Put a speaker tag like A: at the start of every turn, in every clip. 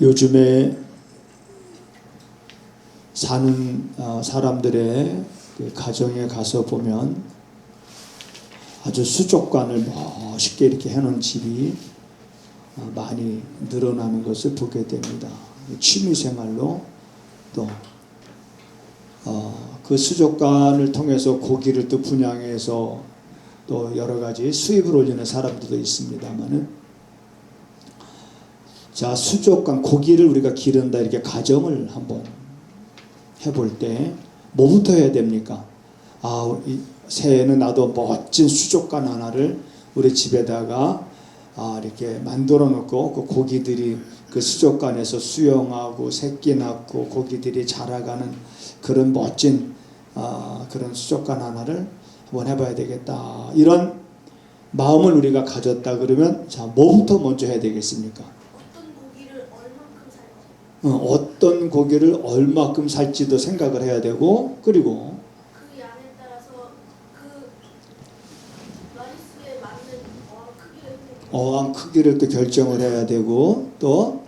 A: 요즘에 사는 사람들의 그 가정에 가서 보면 아주 수족관을 멋있게 이렇게 해놓은 집이 많이 늘어나는 것을 보게 됩니다. 취미생활로 또 그 수족관을 통해서 고기를 또 분양해서 또 여러 가지 수입을 올리는 사람들도 있습니다만은, 자, 수족관 고기를 우리가 기른다 이렇게 가정을 한번 해볼 때 뭐부터 해야 됩니까? 새해에는 나도 멋진 수족관 하나를 우리 집에다가 이렇게 만들어 놓고 그 고기들이 그 수족관에서 수영하고 새끼 낳고 고기들이 자라가는 그런 멋진 그런 수족관 하나를 한번 해봐야 되겠다, 이런 마음을 우리가 가졌다 그러면, 자, 뭐부터 먼저 해야 되겠습니까? 어떤 고기를 얼마큼 살지도 생각을 해야 되고, 그리고
B: 그 양에 따라서 그 마리수에 맞는 어항 크기를
A: 또 결정을 해야 되고, 또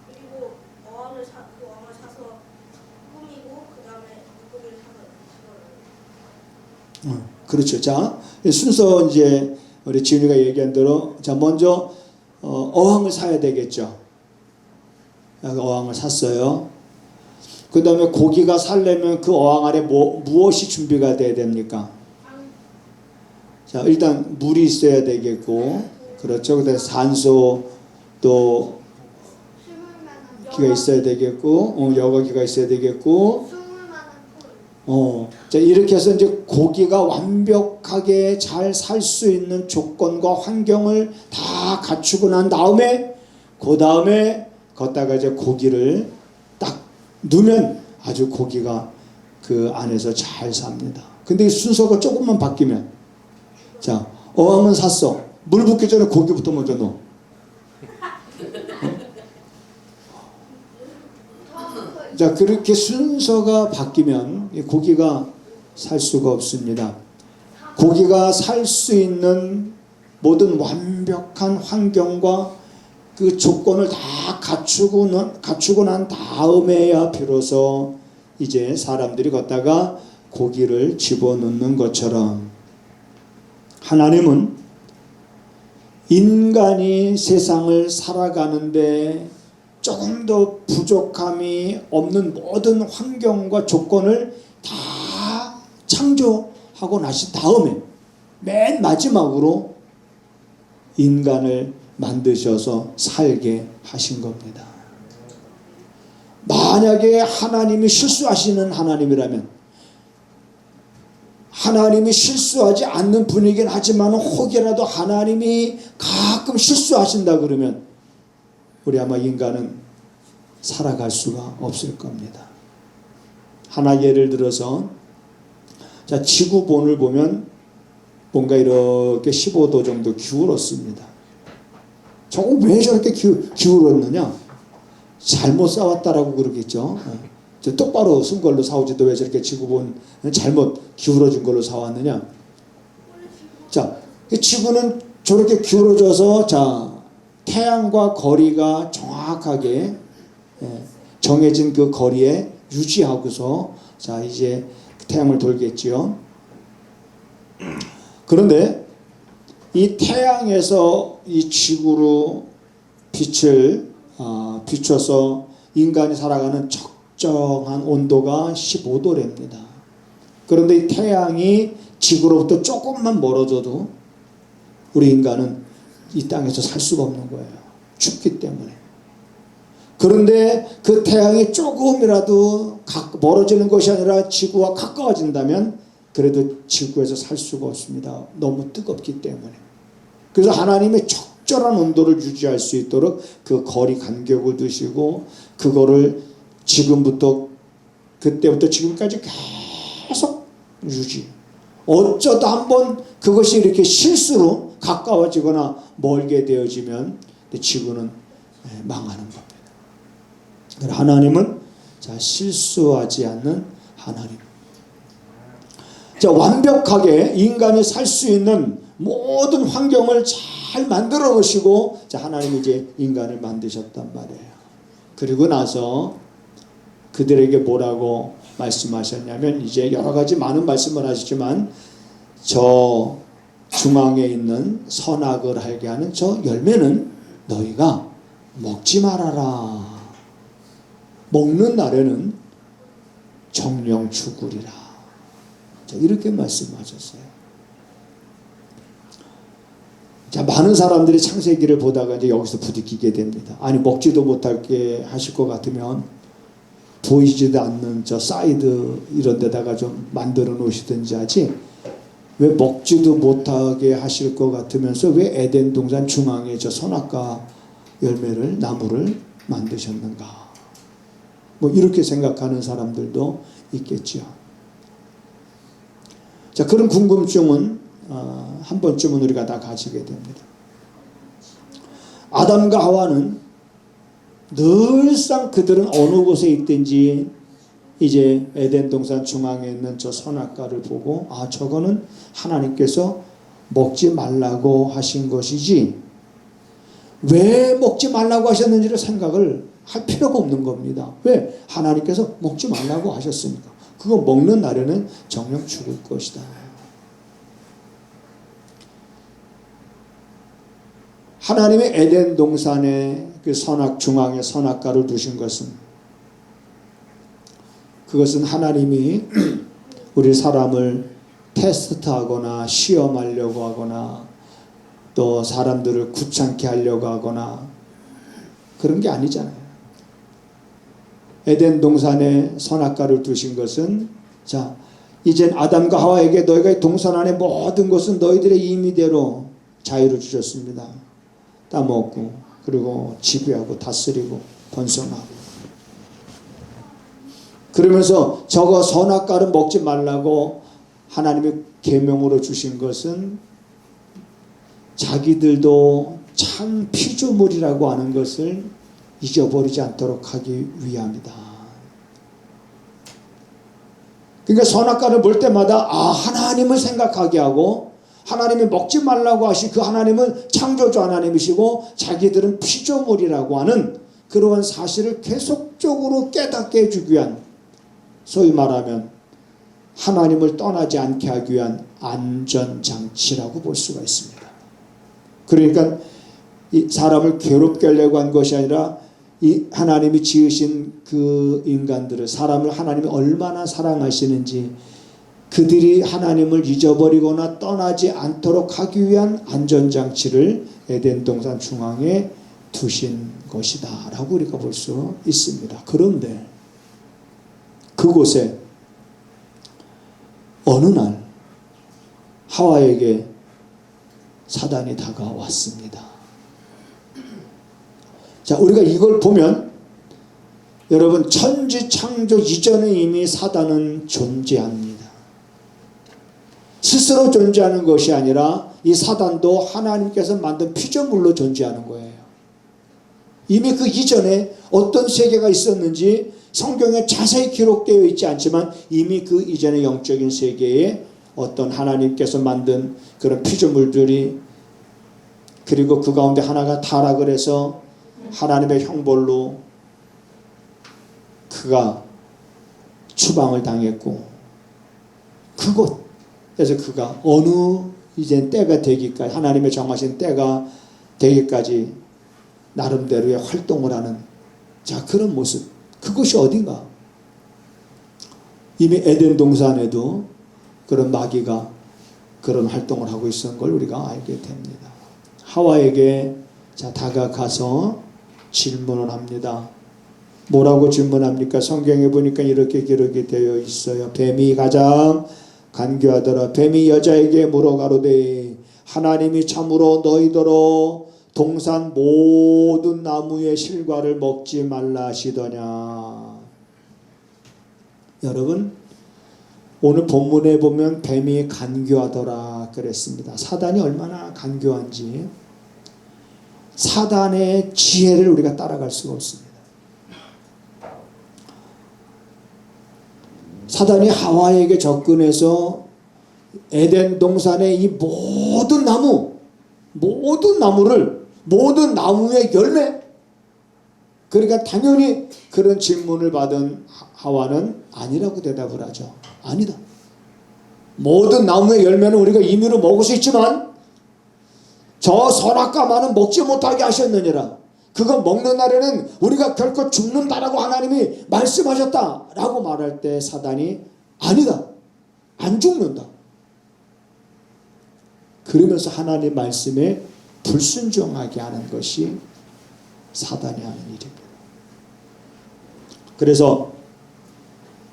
B: 그리고 그 어항을 사서 꾸미고 그 다음에 물고기를 사서
A: 그렇죠. 자, 순서 이제 우리 지훈이가 얘기한 대로, 자, 먼저 어항을 사야 되겠죠. 어항을 샀어요. 그 다음에 고기가 살려면 그 어항 안에 무엇이 준비가 돼야 됩니까? 자, 일단 물이 있어야 되겠고, 그렇죠. 그 다음에 산소, 또 기가 있어야 되겠고, 여과기가 있어야 되겠고, 자, 이렇게 해서 이제 고기가 완벽하게 잘 살 수 있는 조건과 환경을 다 갖추고 난 다음에, 그 다음에 걷다가 이제 고기를 딱 넣으면 아주 고기가 그 안에서 잘 삽니다. 근데 이 순서가 조금만 바뀌면, 자, 어항은 샀어. 물 붓기 전에 고기부터 먼저 넣어. 자, 그렇게 순서가 바뀌면 고기가 살 수가 없습니다. 고기가 살 수 있는 모든 완벽한 환경과 그 조건을 다 갖추고 난 다음에야 비로소 이제 사람들이 걷다가 고기를 집어넣는 것처럼, 하나님은 인간이 세상을 살아가는데 조금 더 부족함이 없는 모든 환경과 조건을 다 창조하고 나신 다음에 맨 마지막으로 인간을 만드셔서 살게 하신 겁니다. 만약에 하나님이 실수하시는 하나님이라면, 하나님이 실수하지 않는 분이긴 하지만 혹여라도 하나님이 가끔 실수하신다 그러면 우리 아마 인간은 살아갈 수가 없을 겁니다. 하나 예를 들어서, 자, 지구본을 보면 뭔가 이렇게 15도 정도 기울었습니다. 저거 왜 저렇게 기울었느냐? 잘못 싸웠다라고 그러겠죠. 저 똑바로 쓴 걸로 사오지도 왜 저렇게 지구본 잘못 기울어진 걸로 사왔느냐? 자, 지구는 저렇게 기울어져서, 자, 태양과 거리가 정확하게 정해진 그 거리에 유지하고서, 자, 이제 태양을 돌겠지요. 그런데 이 태양에서 이 지구로 빛을 비춰서 인간이 살아가는 적정한 온도가 15도랍니다. 그런데 이 태양이 지구로부터 조금만 멀어져도 우리 인간은 이 땅에서 살 수가 없는 거예요. 춥기 때문에. 그런데 그 태양이 조금이라도 멀어지는 것이 아니라 지구와 가까워진다면 그래도 지구에서 살 수가 없습니다. 너무 뜨겁기 때문에. 그래서 하나님의 적절한 온도를 유지할 수 있도록 그 거리 간격을 두시고, 그거를 지금부터 그때부터 지금까지 계속 유지. 어쩌다 한번 그것이 이렇게 실수로 가까워지거나 멀게 되어지면 지구는 망하는 겁니다. 하나님은, 자, 실수하지 않는 하나님. 자, 완벽하게 인간이 살 수 있는 모든 환경을 잘 잘 만들어 놓으시고 자, 하나님이 이제 인간을 만드셨단 말이에요. 그리고 나서 그들에게 뭐라고 말씀하셨냐면 이제 여러 가지 많은 말씀을 하시지만 저 중앙에 있는 선악을 알게 하는 저 열매는 너희가 먹지 말아라. 먹는 날에는 정령 죽으리라. 자, 이렇게 말씀하셨어요. 자, 많은 사람들이 창세기를 보다가 이제 여기서 부딪히게 됩니다. 아니, 먹지도 못하게 하실 것 같으면 보이지도 않는 저 사이드 이런 데다가 좀 만들어 놓으시든지 하지, 왜 먹지도 못하게 하실 것 같으면서 왜 에덴 동산 중앙에 저 선악과 열매를, 나무를 만드셨는가? 뭐 이렇게 생각하는 사람들도 있겠죠. 자, 그런 궁금증은 한 번쯤은 우리가 다 가지게 됩니다. 아담과 하와는 늘상 그들은 어느 곳에 있든지 이제 에덴 동산 중앙에 있는 저 선악과를 보고 아, 저거는 하나님께서 먹지 말라고 하신 것이지 왜 먹지 말라고 하셨는지를 생각을 할 필요가 없는 겁니다. 왜? 하나님께서 먹지 말라고 하셨으니까. 그거 먹는 날에는 정녕 죽을 것이다. 하나님의 에덴 동산에 그 선악 중앙에 선악과를 두신 것은 그것은 하나님이 우리 사람을 테스트하거나 시험하려고 하거나 또 사람들을 귀찮게 하려고 하거나 그런 게 아니잖아요. 에덴 동산에 선악과를 두신 것은 자, 이젠 아담과 하와에게 너희가 동산 안에 모든 것은 너희들의 임의대로 자유를 주셨습니다. 따먹고 그리고 지배하고 다스리고 번성하고 그러면서 저거 선악과를 먹지 말라고 하나님의 계명으로 주신 것은 자기들도 참 피조물이라고 하는 것을 잊어버리지 않도록 하기 위함이다. 그러니까 선악과를 볼 때마다 아, 하나님을 생각하게 하고 하나님이 먹지 말라고 하신 그 하나님은 창조주 하나님이시고 자기들은 피조물이라고 하는 그러한 사실을 계속적으로 깨닫게 해주기 위한 소위 말하면 하나님을 떠나지 않게 하기 위한 안전장치라고 볼 수가 있습니다. 그러니까 이 사람을 괴롭게 하려고 한 것이 아니라 이 하나님이 지으신 그 인간들을 사람을 하나님이 얼마나 사랑하시는지 그들이 하나님을 잊어버리거나 떠나지 않도록 하기 위한 안전장치를 에덴 동산 중앙에 두신 것이다 라고 우리가 볼 수 있습니다. 그런데 그곳에 어느 날 하와에게 사단이 다가왔습니다. 자, 우리가 이걸 보면 여러분 천지 창조 이전에 이미 사단은 존재합니다. 스스로 존재하는 것이 아니라 이 사단도 하나님께서 만든 피조물로 존재하는 거예요. 이미 그 이전에 어떤 세계가 있었는지 성경에 자세히 기록되어 있지 않지만 이미 그 이전의 영적인 세계에 어떤 하나님께서 만든 그런 피조물들이 그리고 그 가운데 하나가 타락을 해서 하나님의 형벌로 그가 추방을 당했고 그곳에서 그가 어느 이제 때가 되기까지 하나님의 정하신 때가 되기까지 나름대로의 활동을 하는 자 그런 모습 그것이 어딘가 이미 에덴 동산에도 그런 마귀가 그런 활동을 하고 있었던 걸 우리가 알게 됩니다. 하와에게 자 다가가서 질문을 합니다. 뭐라고 질문합니까? 성경에 보니까 이렇게 기록이 되어 있어요. 뱀이 가장 간교하더라. 뱀이 여자에게 물어가로되 하나님이 참으로 너희더러 동산 모든 나무의 실과를 먹지 말라 하시더냐. 여러분 오늘 본문에 보면 뱀이 간교하더라 그랬습니다. 사단이 얼마나 간교한지 사단의 지혜를 우리가 따라갈 수가 없습니다. 사단이 하와에게 접근해서 에덴 동산의 이 모든 나무 모든 나무의 열매. 그러니까 당연히 그런 질문을 받은 하와는 아니라고 대답을 하죠. 아니다. 모든 나무의 열매는 우리가 임의로 먹을 수 있지만 저 선악과만은 먹지 못하게 하셨느니라. 그거 먹는 날에는 우리가 결코 죽는다라고 하나님이 말씀하셨다라고 말할 때 사단이 아니다. 안 죽는다. 그러면서 하나님 말씀에 불순종하게 하는 것이 사단이 하는 일입니다. 그래서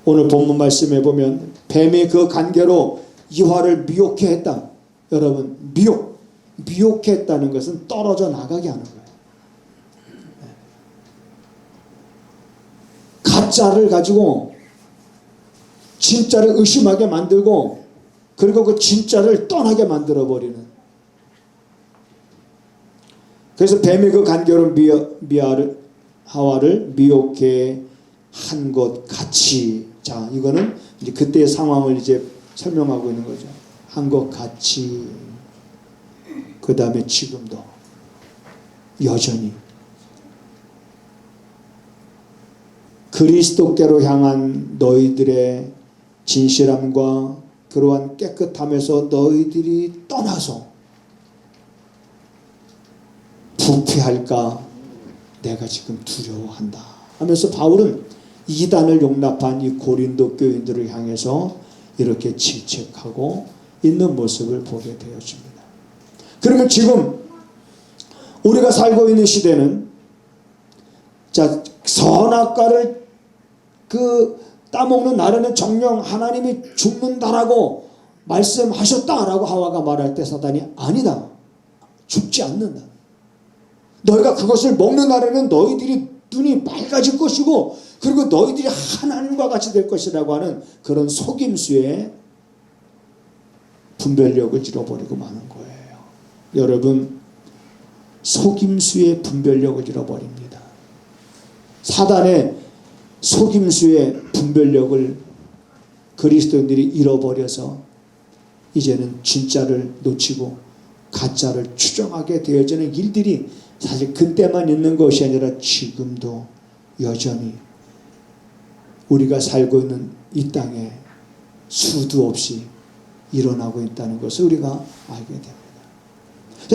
A: 오늘 본문 말씀에 보면 뱀이 그 간계로 이화를 미혹해 했다. 여러분, 미혹해 했다는 것은 떨어져 나가게 하는 거예요. 가짜를 가지고 진짜를 의심하게 만들고 그리고 그 진짜를 떠나게 만들어버리는. 그래서 뱀이 그 간계로 하와를 미혹해 한 것 같이. 자, 이거는 이제 그때의 상황을 이제 설명하고 있는 거죠. 한 것 같이. 그 다음에 지금도 여전히 그리스도께로 향한 너희들의 진실함과 그러한 깨끗함에서 너희들이 떠나서 부패할까 내가 지금 두려워한다 하면서 바울은 이단을 용납한 이 고린도 교인들을 향해서 이렇게 질책하고 있는 모습을 보게 되었습니다. 그러면 지금 우리가 살고 있는 시대는 자, 선악과를 따먹는 날에는 정령 하나님이 죽는다라고 말씀하셨다라고 하와가 말할 때 사단이 아니다. 죽지 않는다. 너희가 그것을 먹는 날에는 너희들이 눈이 맑아질 것이고 그리고 너희들이 하나님과 같이 될 것이라고 하는 그런 속임수에 분별력을 잃어버리고 마는 거예요. 여러분, 속임수의 분별력을 잃어버립니다. 사단의 속임수의 분별력을 그리스도인들이 잃어버려서 이제는 진짜를 놓치고 가짜를 추정하게 되어지는 일들이 사실 그때만 있는 것이 아니라 지금도 여전히 우리가 살고 있는 이 땅에 수도 없이 일어나고 있다는 것을 우리가 알게 됩니다.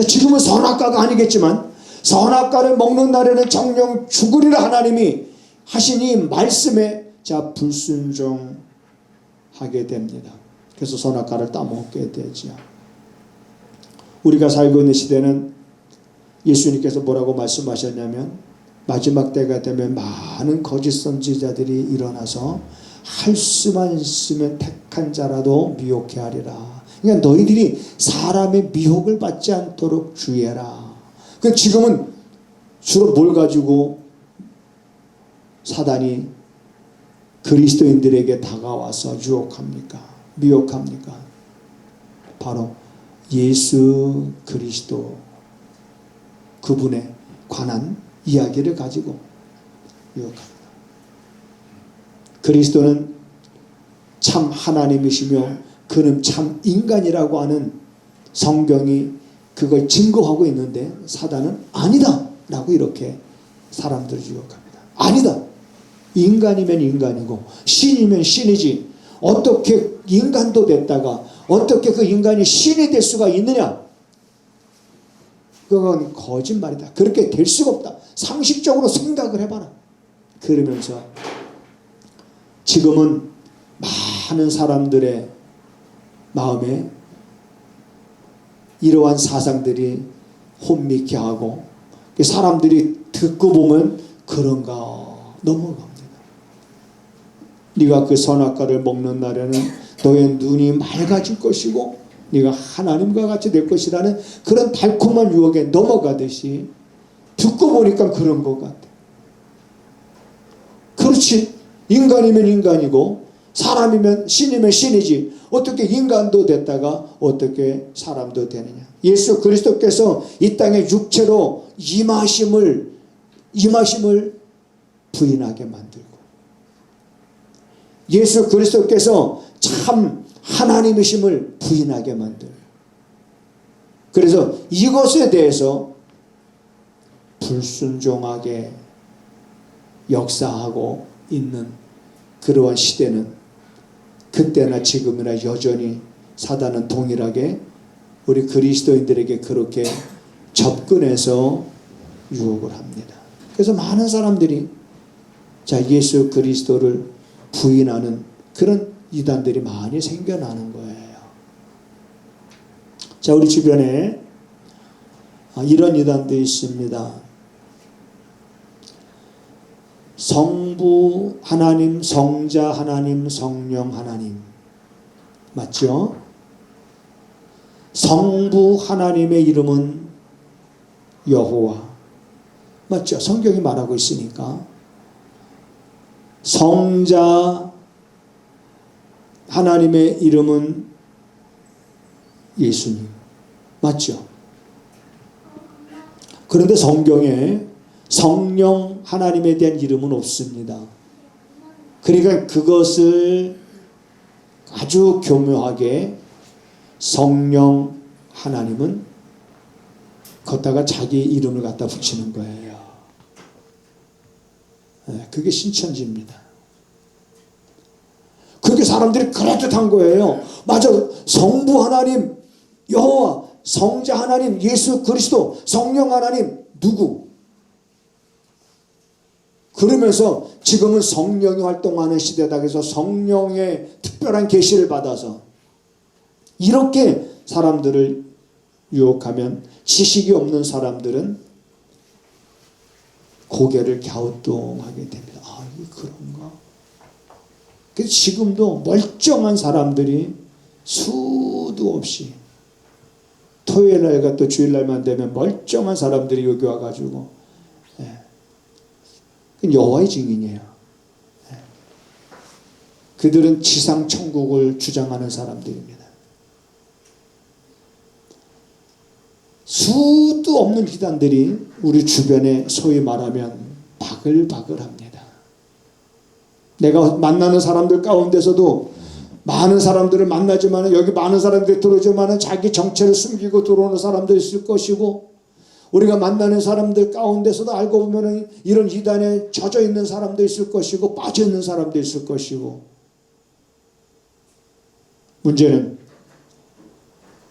A: 지금은 선악과가 아니겠지만 선악과를 먹는 날에는 정령 죽으리라 하나님이 하신 이 말씀에 자 불순종하게 됩니다. 그래서 선악과를 따먹게 되죠. 우리가 살고 있는 시대는 예수님께서 뭐라고 말씀하셨냐면 마지막 때가 되면 많은 거짓 선지자들이 일어나서 할 수만 있으면 택한 자라도 미혹해 하리라. 그러니까 너희들이 사람의 미혹을 받지 않도록 주의해라. 그 지금은 주로 뭘 가지고 사단이 그리스도인들에게 다가와서 유혹합니까? 미혹합니까? 바로 예수 그리스도 그분에 관한 이야기를 가지고 유혹합니다. 그리스도는 참 하나님이시며 그는 참 인간이라고 하는 성경이 그걸 증거하고 있는데 사단은 아니다 라고 이렇게 사람들을 유혹합니다. 아니다. 인간이면 인간이고 신이면 신이지 어떻게 인간도 됐다가 어떻게 그 인간이 신이 될 수가 있느냐. 그건 거짓말이다. 그렇게 될 수가 없다. 상식적으로 생각을 해봐라. 그러면서 지금은 많은 사람들의 마음에 이러한 사상들이 혼미케 하고 사람들이 듣고 보면 그런가 넘어갑니다. 네가 그 선악과를 먹는 날에는 너의 눈이 맑아질 것이고 네가 하나님과 같이 될 것이라는 그런 달콤한 유혹에 넘어가듯이 듣고 보니까 그런 것 같아. 그렇지. 인간이면 인간이고 사람이면 신이면 신이지 어떻게 인간도 됐다가 어떻게 사람도 되느냐. 예수 그리스도께서 이 땅에 육체로 임하심을 부인하게 만들고 예수 그리스도께서 참 하나님이심을 부인하게 만들고 그래서 이것에 대해서 불순종하게 역사하고 있는 그러한 시대는 그때나 지금이나 여전히 사단은 동일하게 우리 그리스도인들에게 그렇게 접근해서 유혹을 합니다. 그래서 많은 사람들이 자 예수 그리스도를 부인하는 그런 이단들이 많이 생겨나는 거예요. 자 우리 주변에 이런 이단도 있습니다. 성부 하나님, 성자 하나님, 성령 하나님 맞죠? 성부 하나님의 이름은 여호와 맞죠? 성경이 말하고 있으니까. 성자 하나님의 이름은 예수님 맞죠? 그런데 성경에 성령 하나님에 대한 이름은 없습니다. 그러니까 그것을 아주 교묘하게 성령 하나님은 걷다가 자기 이름을 갖다 붙이는 거예요. 그게 신천지입니다. 그렇게 사람들이 그럴듯한 거예요. 맞아. 성부 하나님, 여호와, 성자 하나님, 예수 그리스도, 성령 하나님, 누구? 그러면서 지금은 성령이 활동하는 시대다. 그래서 성령의 특별한 계시를 받아서 이렇게 사람들을 유혹하면 지식이 없는 사람들은 고개를 갸우뚱하게 됩니다. 아, 이게 그런가? 그래서 지금도 멀쩡한 사람들이 수도 없이 토요일날과 또 주일날만 되면 멀쩡한 사람들이 여기 와가지고 여호와의 증인이에요. 그들은 지상 천국을 주장하는 사람들입니다. 수도 없는 이단들이 우리 주변에 소위 말하면 바글바글합니다. 내가 만나는 사람들 가운데서도 많은 사람들을 만나지만 여기 많은 사람들이 들어오지만 자기 정체를 숨기고 들어오는 사람도 있을 것이고 우리가 만나는 사람들 가운데서도 알고 보면 이런 이단에 젖어 있는 사람도 있을 것이고 빠져 있는 사람도 있을 것이고 문제는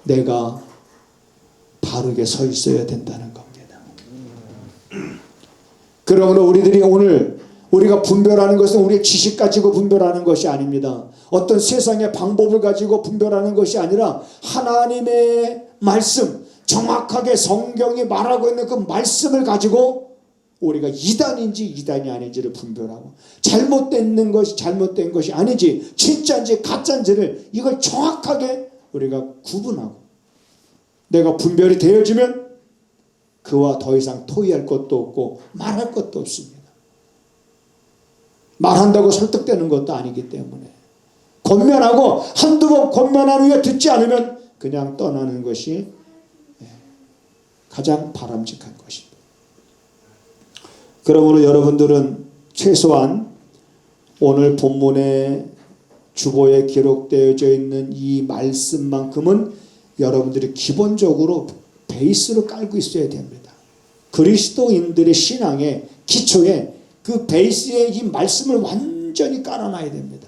A: 내가 바르게 서 있어야 된다는 겁니다. 그러므로 우리들이 오늘 우리가 분별하는 것은 우리의 지식 가지고 분별하는 것이 아닙니다. 어떤 세상의 방법을 가지고 분별하는 것이 아니라 하나님의 말씀, 정확하게 성경이 말하고 있는 그 말씀을 가지고 우리가 이단인지 이단이 아닌지를 분별하고 잘못된 것이 아닌지 진짜인지 가짜인지를 이걸 정확하게 우리가 구분하고 내가 분별이 되어지면 그와 더 이상 토의할 것도 없고 말할 것도 없습니다. 말한다고 설득되는 것도 아니기 때문에 권면하고 한두 번 권면한 후에 듣지 않으면 그냥 떠나는 것이 가장 바람직한 것입니다. 그러므로 여러분들은 최소한 오늘 본문의 주보에 기록되어져 있는 이 말씀만큼은 여러분들이 기본적으로 베이스를 깔고 있어야 됩니다. 그리스도인들의 신앙의 기초에 그 베이스에 이 말씀을 완전히 깔아놔야 됩니다.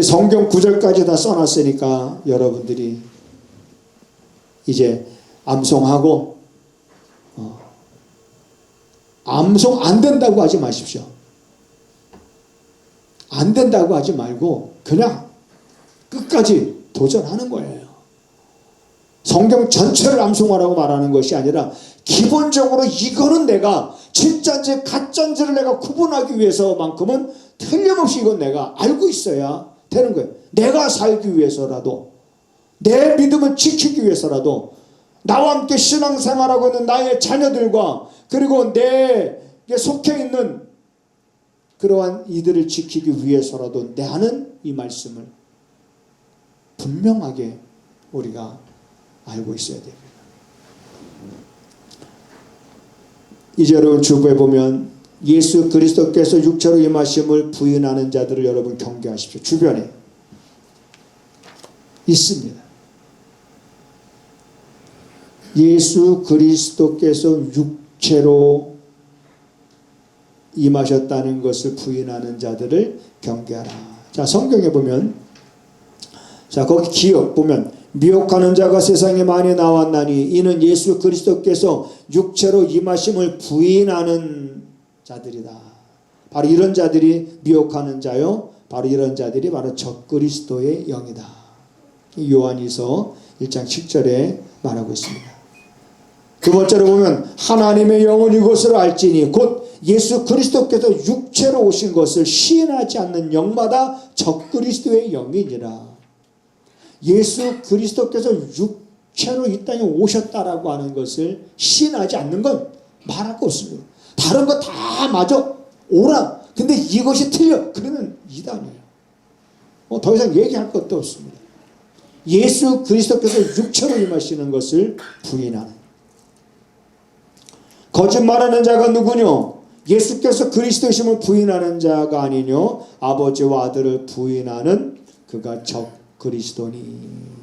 A: 성경 구절까지 다 써놨으니까 여러분들이 이제 암송하고 암송 안 된다고 하지 마십시오. 안 된다고 하지 말고 그냥 끝까지 도전하는 거예요. 성경 전체를 암송하라고 말하는 것이 아니라 기본적으로 이거는 내가 진짜인지 가짜인지를 내가 구분하기 위해서만큼은 틀림없이 이건 내가 알고 있어야 되는 거예요. 내가 살기 위해서라도 내 믿음을 지키기 위해서라도 나와 함께 신앙생활하고 있는 나의 자녀들과 그리고 내게 속해 있는 그러한 이들을 지키기 위해서라도 나는 이 말씀을 분명하게 우리가 알고 있어야 됩니다. 이제 여러분 주부에 보면 예수 그리스도께서 육체로 임하심을 부인하는 자들을 여러분 경계하십시오. 주변에 있습니다. 예수 그리스도께서 육체로 임하셨다는 것을 부인하는 자들을 경계하라. 자, 성경에 보면, 자, 거기 기억 보면, 미혹하는 자가 세상에 많이 나왔나니 이는 예수 그리스도께서 육체로 임하심을 부인하는 자들이다. 바로 이런 자들이 미혹하는 자요. 바로 이런 자들이 바로 적그리스도의 영이다. 요한이서 1장 7절에 말하고 있습니다. 두 번째로 보면 하나님의 영은 이것을 알지니 곧 예수 그리스도께서 육체로 오신 것을 시인하지 않는 영마다 적그리스도의 영이니라. 예수 그리스도께서 육체로 이 땅에 오셨다라고 하는 것을 시인하지 않는 건 말할 거 없습니다. 다른 거 다 맞아. 오라. 근데 이것이 틀려. 그러면 이단이에요. 더 이상 얘기할 것도 없습니다. 예수 그리스도께서 육체로 임하시는 것을 부인하는. 거짓말하는 자가 누구뇨? 예수께서 그리스도심을 부인하는 자가 아니뇨? 아버지와 아들을 부인하는 그가 적그리스도니.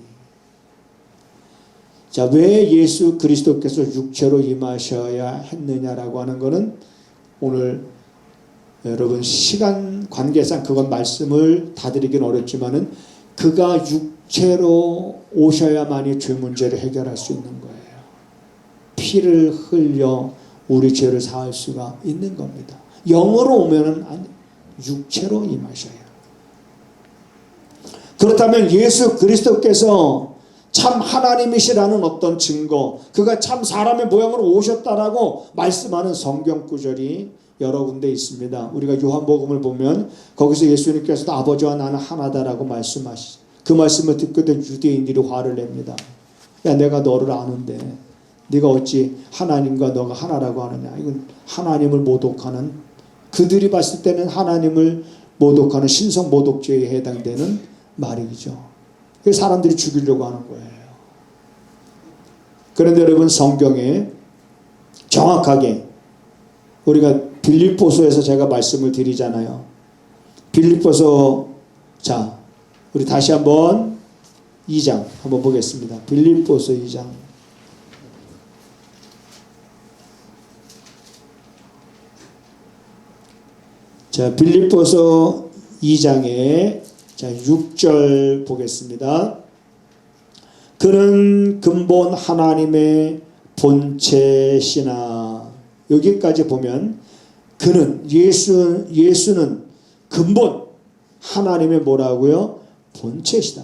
A: 자, 왜 예수 그리스도께서 육체로 임하셔야 했느냐라고 하는 것은 오늘 여러분 시간 관계상 그건 말씀을 다 드리긴 어렵지만은 그가 육체로 오셔야만이 죄 문제를 해결할 수 있는 거예요. 피를 흘려 우리 죄를 사할 수가 있는 겁니다. 영으로 오면은 아니, 육체로 임하셔야. 그렇다면 예수 그리스도께서 참 하나님이시라는 어떤 증거, 그가 참 사람의 모양으로 오셨다라고 말씀하는 성경 구절이 여러 군데 있습니다. 우리가 요한복음을 보면 거기서 예수님께서도 아버지와 나는 하나다라고 말씀하시죠. 그 말씀을 듣거든 유대인들이 화를 냅니다. 야, 내가 너를 아는데 네가 어찌 하나님과 너가 하나라고 하느냐. 이건 하나님을 모독하는, 그들이 봤을 때는 하나님을 모독하는 신성 모독죄에 해당되는 말이죠. 그래서 사람들이 죽이려고 하는 거예요. 그런데 여러분 성경에 정확하게 우리가 빌립보서에서 제가 말씀을 드리잖아요. 빌립보서, 자, 우리 다시 한번 2장 한번 보겠습니다. 빌립보서 2장. 자, 빌립보서 2장에 자, 6절 보겠습니다. 그는 근본 하나님의 본체시나. 여기까지 보면 그는 예수는 근본 하나님의 뭐라고요? 본체시다.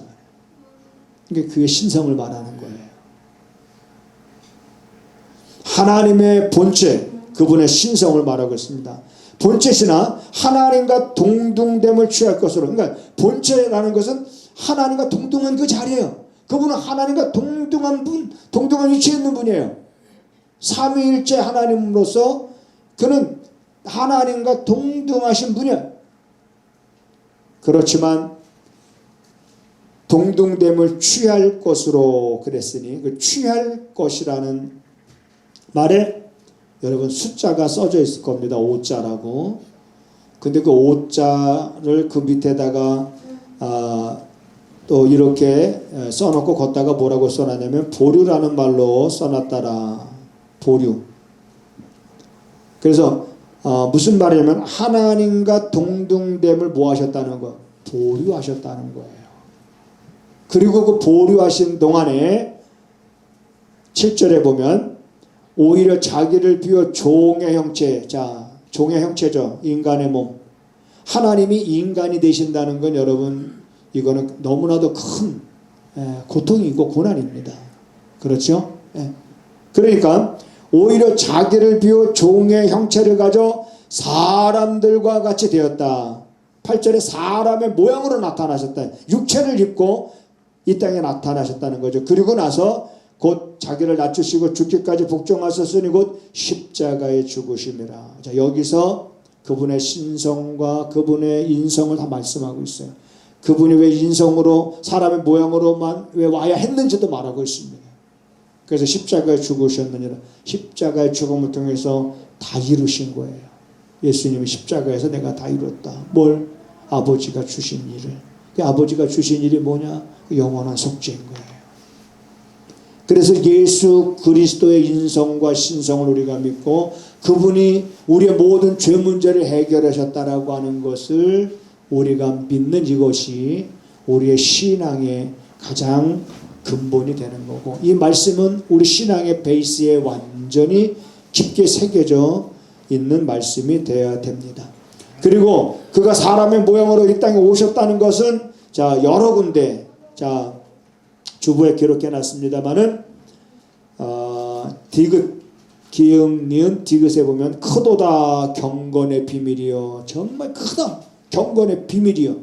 A: 그러니까 그의 신성을 말하는 거예요. 하나님의 본체, 그분의 신성을 말하고 있습니다. 본체시나 하나님과 동등됨을 취할 것으로. 그러니까 본체라는 것은 하나님과 동등한 그 자리예요. 그분은 하나님과 동등한 분, 동등한 위치에 있는 분이에요. 삼위일체 하나님으로서 그는 하나님과 동등하신 분이야. 그렇지만 동등됨을 취할 것으로 그랬으니 그 취할 것이라는 말에 여러분 숫자가 써져 있을 겁니다. 5자라고. 근데 그 5자를 그 밑에다가 또 이렇게 써놓고 걷다가 뭐라고 써놨냐면 보류라는 말로 써놨더라. 보류. 그래서 무슨 말이냐면 하나님과 동등됨을 뭐 하셨다는 거? 보류하셨다는 거예요. 그리고 그 보류하신 동안에 7절에 보면 오히려 자기를 비워 종의 형체, 자, 종의 형체죠. 인간의 몸. 하나님이 인간이 되신다는 건 여러분 이거는 너무나도 큰 고통이고 고난입니다. 그렇죠? 그러니까 오히려 자기를 비워 종의 형체를 가져 사람들과 같이 되었다. 8절에 사람의 모양으로 나타나셨다. 육체를 입고 이 땅에 나타나셨다는 거죠. 그리고 나서 곧 자기를 낮추시고 죽기까지 복종하셨으니 곧 십자가에 죽으심이라. 자, 여기서 그분의 신성과 그분의 인성을 다 말씀하고 있어요. 그분이 왜 인성으로 사람의 모양으로만 왜 와야 했는지도 말하고 있습니다. 그래서 십자가에 죽으셨느니라. 십자가의 죽음을 통해서 다 이루신 거예요. 예수님이 십자가에서 내가 다 이뤘다. 뭘? 아버지가 주신 일을. 그 아버지가 주신 일이 뭐냐? 영원한 속죄인 거예요. 그래서 예수 그리스도의 인성과 신성을 우리가 믿고 그분이 우리의 모든 죄 문제를 해결하셨다라고 하는 것을 우리가 믿는 이것이 우리의 신앙의 가장 근본이 되는 거고, 이 말씀은 우리 신앙의 베이스에 완전히 깊게 새겨져 있는 말씀이 되어야 됩니다. 그리고 그가 사람의 모양으로 이 땅에 오셨다는 것은 자 여러 군데 자 주부에 기록해 놨습니다마는 디귿 기역 니은 디귿에 보면 크도다 경건의 비밀이요, 정말 크다 경건의 비밀이요.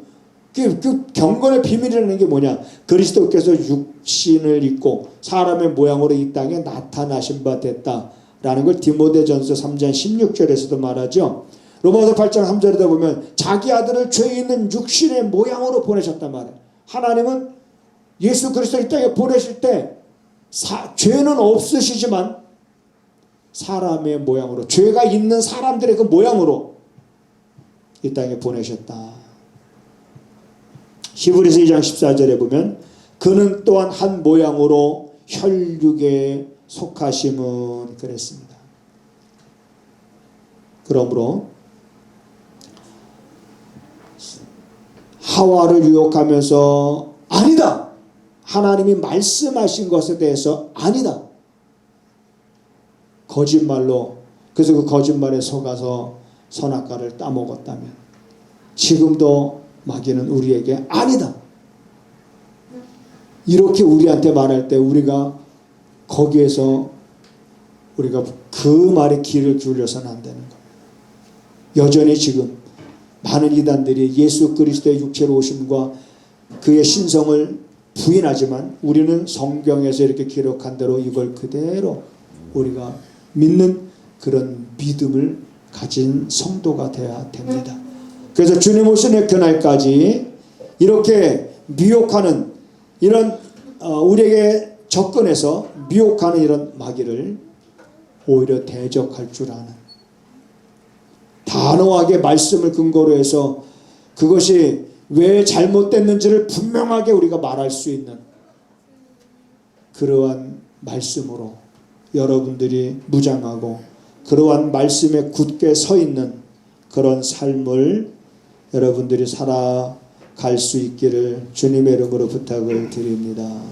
A: 그 경건의 비밀이라는 게 뭐냐? 그리스도께서 육신을 입고 사람의 모양으로 이 땅에 나타나신 바 됐다라는 걸 디모데전서 3장 16절에서도 말하죠. 로마서 8장 3절에다 보면 자기 아들을 죄 있는 육신의 모양으로 보내셨단 말이에요. 하나님은 예수 그리스도 이 땅에 보내실 때 죄는 없으시지만 사람의 모양으로, 죄가 있는 사람들의 그 모양으로 이 땅에 보내셨다. 히브리서 2장 14절에 보면 그는 또한 한 모양으로 혈육에 속하심은 그랬습니다. 그러므로 하와를 유혹하면서 아니다, 하나님이 말씀하신 것에 대해서 아니다, 거짓말로, 그래서 그 거짓말에 속아서 선악과를 따먹었다면 지금도 마귀는 우리에게 아니다, 이렇게 우리한테 말할 때 우리가 거기에서 우리가 그 말에 귀를 기울여서는 안 되는 겁니다. 여전히 지금 많은 이단들이 예수 그리스도의 육체로 오심과 그의 신성을 부인하지만 우리는 성경에서 이렇게 기록한 대로 이걸 그대로 우리가 믿는 그런 믿음을 가진 성도가 되어야 됩니다. 그래서 주님 오시는 그날까지 이렇게 미혹하는 이런 우리에게 접근해서 미혹하는 이런 마귀를 오히려 대적할 줄 아는, 단호하게 말씀을 근거로 해서 그것이 왜 잘못됐는지를 분명하게 우리가 말할 수 있는 그러한 말씀으로 여러분들이 무장하고 그러한 말씀에 굳게 서 있는 그런 삶을 여러분들이 살아갈 수 있기를 주님의 이름으로 부탁을 드립니다.